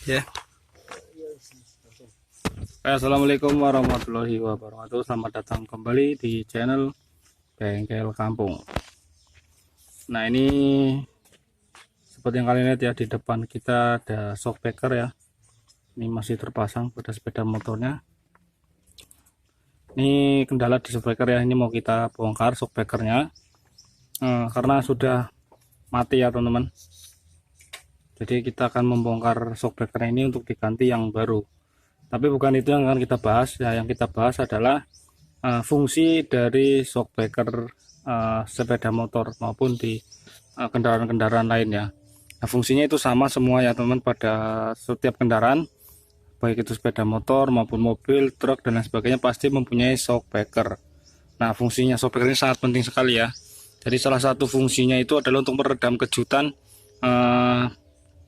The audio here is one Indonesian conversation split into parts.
Ya. Assalamualaikum warahmatullahi wabarakatuh. Selamat datang kembali di channel Bengkel Kampung. Nah, ini seperti yang kalian lihat ya, di depan kita ada shockbreaker ya. Ini masih terpasang pada sepeda motornya. Ini kendala di shockbreaker ya. Ini mau kita bongkar shockbreakernya karena sudah mati ya teman-teman. Jadi kita akan membongkar shockbreaker ini untuk diganti yang baru. Tapi bukan itu yang akan kita bahas ya. Yang kita bahas adalah fungsi dari shockbreaker sepeda motor maupun di kendaraan-kendaraan lain ya. Nah, fungsinya itu sama semua ya teman-teman pada setiap kendaraan, baik itu sepeda motor maupun mobil, truk dan lain sebagainya pasti mempunyai shockbreaker. Nah, fungsinya shockbreaker ini sangat penting sekali ya. Jadi salah satu fungsinya itu adalah untuk meredam kejutan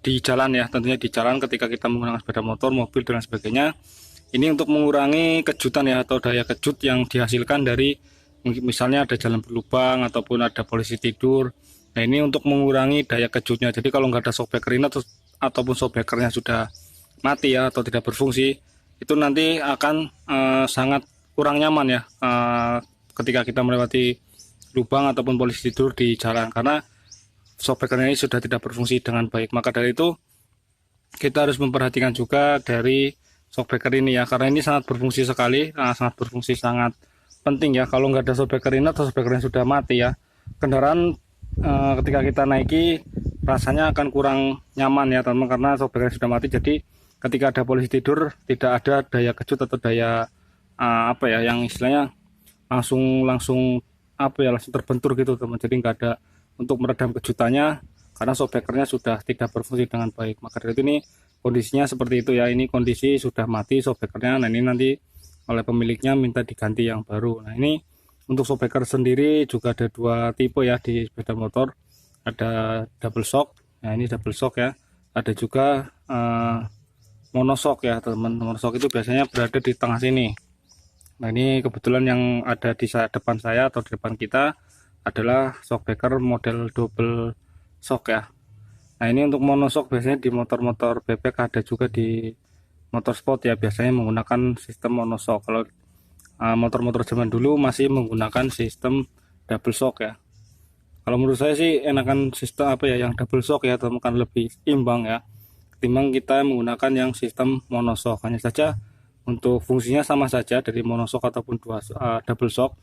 di jalan ya, tentunya di jalan ketika kita menggunakan sepeda motor, mobil dan lain sebagainya. Ini untuk mengurangi kejutan ya, atau daya kejut yang dihasilkan dari misalnya ada jalan berlubang ataupun ada polisi tidur. Nah, ini untuk mengurangi daya kejutnya. Jadi kalau nggak ada shockbreaker ini ataupun shockbreakernya sudah mati ya atau tidak berfungsi, itu nanti akan sangat kurang nyaman ya ketika kita melewati lubang ataupun polisi tidur di jalan, karena shockbreaker ini sudah tidak berfungsi dengan baik. Maka dari itu kita harus memperhatikan juga dari shockbreaker ini ya, karena ini sangat berfungsi sekali, sangat berfungsi, sangat penting ya. Kalau nggak ada shockbreaker ini atau shockbreaker sudah mati ya, kendaraan ketika kita naiki rasanya akan kurang nyaman ya teman-teman, karena shockbreaker sudah mati. Jadi ketika ada polisi tidur tidak ada daya kejut atau daya apa ya, yang istilahnya langsung terbentur gitu teman. Jadi nggak ada untuk meredam kejutannya karena shockbreakernya sudah tidak berfungsi dengan baik. Maka dari itu ini kondisinya seperti itu ya. Ini kondisi sudah mati shockbreakernya. Nah, ini nanti oleh pemiliknya minta diganti yang baru. Nah, ini untuk shockbreaker sendiri juga ada dua tipe ya di sepeda motor. Ada double shock. Nah, ini double shock ya. Ada juga monoshock ya teman-teman. Monoshock itu biasanya berada di tengah sini. Nah, ini kebetulan yang ada di depan saya atau di depan kita adalah shockbreaker model double shock ya. Nah, ini untuk monoshock biasanya di motor-motor bebek, ada juga di motorsport ya, biasanya menggunakan sistem monoshock. Kalau motor-motor zaman dulu masih menggunakan sistem double shock ya. Kalau menurut saya sih enakan sistem apa ya, yang double shock ya, atau kan lebih imbang ya, ketimbang kita menggunakan yang sistem monoshock. Hanya saja untuk fungsinya sama saja dari monoshock ataupun double shock.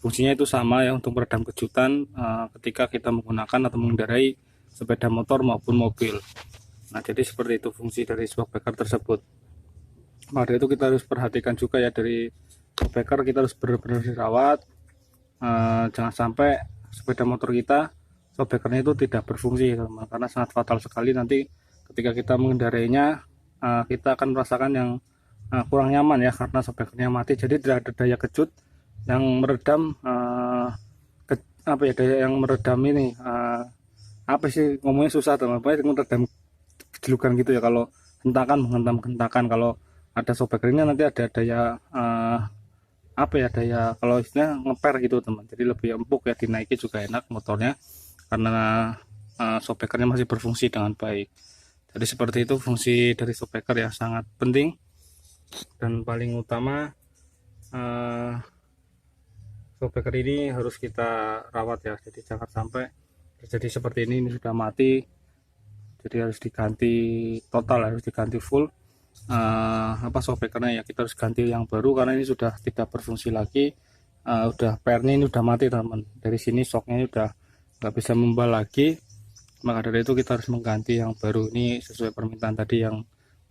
Fungsinya itu sama ya, untuk meredam kejutan ketika kita menggunakan atau mengendarai sepeda motor maupun mobil. Nah, jadi seperti itu fungsi dari shockbreaker tersebut. Maka dari itu kita harus perhatikan juga ya, dari shockbreaker kita harus benar-benar dirawat. Jangan sampai sepeda motor kita shockbreakernya itu tidak berfungsi teman, karena sangat fatal sekali nanti ketika kita mengendarainya. Kita akan merasakan yang kurang nyaman ya, karena shockbreakernya mati. Jadi tidak ada daya kejut yang meredam apa ya, daya yang meredam ini apa sih ngomongnya susah teman-teman, meredam kejelukan gitu ya. Kalau menghentam-hentakan, kalau ada shockbreaker ini nanti ada daya apa ya, daya kalau istilahnya ngeper gitu teman. Jadi lebih empuk ya, dinaiki juga enak motornya karena shockbreakernya masih berfungsi dengan baik. Jadi seperti itu fungsi dari shockbreaker ya, sangat penting dan paling utama. Shockbreaker ini harus kita rawat ya, jadi jangan sampai terjadi seperti ini sudah mati, jadi harus diganti total, harus diganti full shockbreakernya ya. Kita harus ganti yang baru karena ini sudah tidak berfungsi lagi. Udah pernya ini udah mati teman, dari sini shocknya udah nggak bisa membal lagi. Maka dari itu kita harus mengganti yang baru. Ini sesuai permintaan tadi yang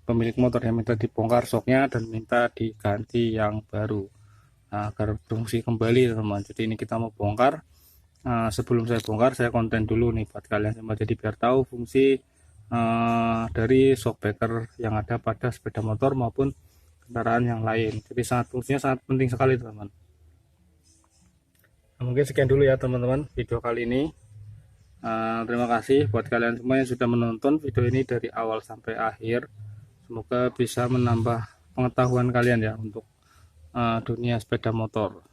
pemilik motor yang minta dibongkar shocknya dan minta diganti yang baru. Nah, agar berfungsi kembali teman. Jadi ini kita mau bongkar. Sebelum saya bongkar, saya konten dulu nih buat kalian semua, jadi biar tahu fungsi dari shockbreaker yang ada pada sepeda motor maupun kendaraan yang lain. Jadi fungsinya sangat penting sekali teman. Nah, mungkin sekian dulu ya teman-teman video kali ini. Terima kasih buat kalian semua yang sudah menonton video ini dari awal sampai akhir. Semoga bisa menambah pengetahuan kalian ya untuk dunia sepeda motor.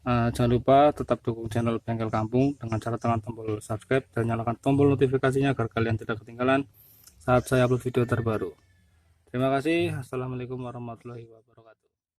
Jangan lupa tetap dukung channel Bengkel Kampung dengan cara tekan tombol subscribe dan nyalakan tombol notifikasinya agar kalian tidak ketinggalan saat saya upload video terbaru. Terima kasih. Assalamualaikum warahmatullahi wabarakatuh.